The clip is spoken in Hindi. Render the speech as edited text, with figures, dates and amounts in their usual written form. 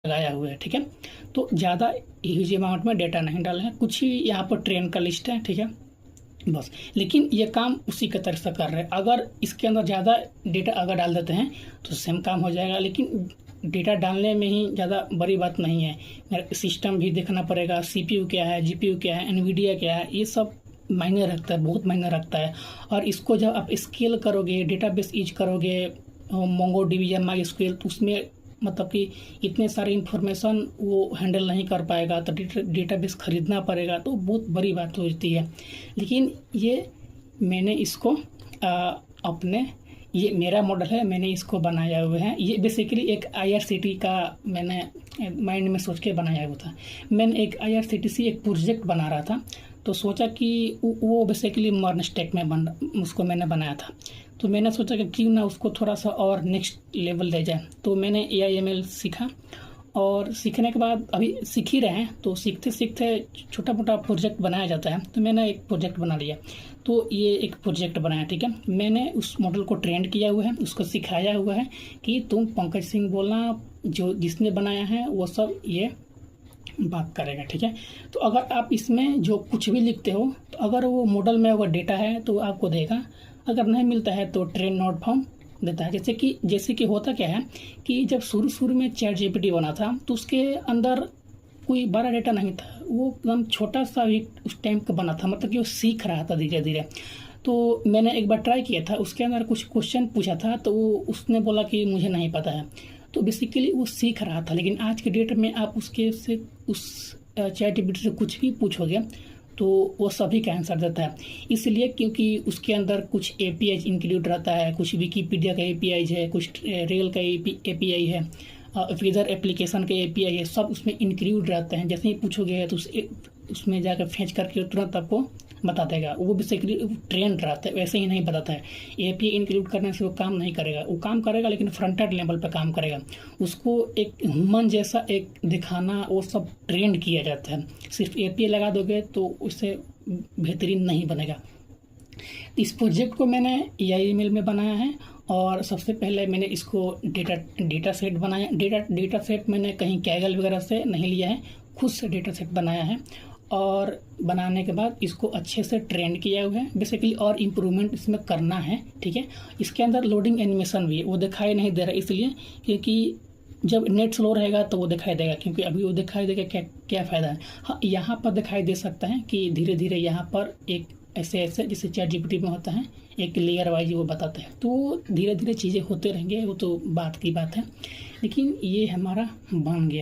लगाया हुआ है, ठीक है। तो ज़्यादा ह्यूज अमाउंट में डेटा नहीं डालना है, कुछ ही यहाँ पर ट्रेन का लिस्ट है, ठीक है, बस। लेकिन ये काम उसी के तरह से कर रहे हैं। अगर इसके अंदर ज़्यादा डेटा अगर डाल देते हैं तो सेम काम हो जाएगा, लेकिन डेटा डालने में ही ज़्यादा बड़ी बात नहीं है। सिस्टम भी देखना पड़ेगा, सीपीयू क्या है, जीपीयू क्या है, एनवीडिया क्या है, ये सब मायने रखता है, बहुत मायने रखता है। और इसको जब आप स्केल करोगे, डेटाबेस यूज करोगे, मोंगो डीबी, माई स्क्वेल, तो उसमें मतलब कि इतने सारे इन्फॉर्मेशन वो हैंडल नहीं कर पाएगा, तो डेटाबेस खरीदना पड़ेगा, तो बहुत बड़ी बात होती है। लेकिन ये मैंने इसको अपने, ये मेरा मॉडल है, मैंने इसको बनाया हुआ है। ये बेसिकली एक IRCTC का मैंने माइंड में सोच के बनाया हुआ था। मैंने एक IRCTC एक प्रोजेक्ट बना रहा था, तो सोचा कि वो बेसिकली मर्न स्टैक में उसको मैंने बनाया था। तो मैंने सोचा कि क्यों ना उसको थोड़ा सा और नेक्स्ट लेवल ले जाए। तो मैंने AIML सीखा, और सीखने के बाद अभी सीख ही रहे हैं, तो सीखते सीखते छोटा मोटा प्रोजेक्ट बनाया जाता है। तो मैंने एक प्रोजेक्ट बना लिया, तो ये एक प्रोजेक्ट बनाया, ठीक है। मैंने उस मॉडल को ट्रेंड किया हुआ है, उसको सिखाया हुआ है कि तुम पंकज सिंह बोलना, जो जिसने बनाया है वो सब ये बात करेगा, ठीक है। तो अगर आप इसमें जो कुछ भी लिखते हो, तो अगर वो मॉडल में अगर डेटा है तो आपको देगा, अगर नहीं मिलता है तो ट्रेन नॉट फाउंड देता है। जैसे कि होता क्या है कि जब शुरू में ChatGPT बना था, तो उसके अंदर कोई बड़ा डेटा नहीं था, वो एकदम छोटा सा भी उस टाइम का बना था, मतलब कि वो सीख रहा था धीरे धीरे। तो मैंने एक बार ट्राई किया था, उसके अंदर कुछ क्वेश्चन पूछा था, तो उसने बोला कि मुझे नहीं पता है। तो बेसिकली वो सीख रहा था। लेकिन आज के डेट में आप उस ChatGPT से कुछ भी पूछोगे तो वो सभी का आंसर देता है। इसलिए क्योंकि उसके अंदर कुछ API इंक्लूड रहता है, कुछ विकीपीडिया का API है, कुछ रेल का API है, वेदर एप्लीकेशन के API है, सब उसमें इंक्लूड रहते हैं। जैसे ही पूछोगे तो उसमें जाकर फेंच करके तुरंत आपको बता देगा। वो बेसिकली ट्रेंड रहता है, वैसे ही नहीं बताता है। API इंक्लूड करने से वो काम नहीं करेगा, वो काम करेगा लेकिन फ्रंट एंड लेवल पे काम करेगा। उसको एक ह्यूमन जैसा एक दिखाना, वो सब ट्रेंड किया जाता है। सिर्फ API लगा दोगे तो उससे बेहतरीन नहीं बनेगा। इस प्रोजेक्ट को मैंने AIML में बनाया है, और सबसे पहले मैंने इसको डेटा सेट बनाया। डेटा सेट मैंने कहीं कैगल वगैरह से नहीं लिया है, खुद से डेटा सेट बनाया है। और बनाने के बाद इसको अच्छे से ट्रेंड किया हुआ है बेसिकली, और इम्प्रूवमेंट इसमें करना है, ठीक है। इसके अंदर लोडिंग एनिमेशन भी है, वो दिखाई नहीं दे रहा, इसलिए क्योंकि जब नेट स्लो रहेगा तो वो दिखाई देगा, क्योंकि अभी वो दिखाई देगा क्या फ़ायदा है। हाँ, यहाँ पर दिखाई दे सकता है कि धीरे धीरे यहाँ पर एक ऐसे जैसे ChatGPT में होता है, एक लेयर वाइज वो बताता है। तो धीरे धीरे चीज़ें होते रहेंगे, वो तो बात की बात है। लेकिन ये हमारा बन गया।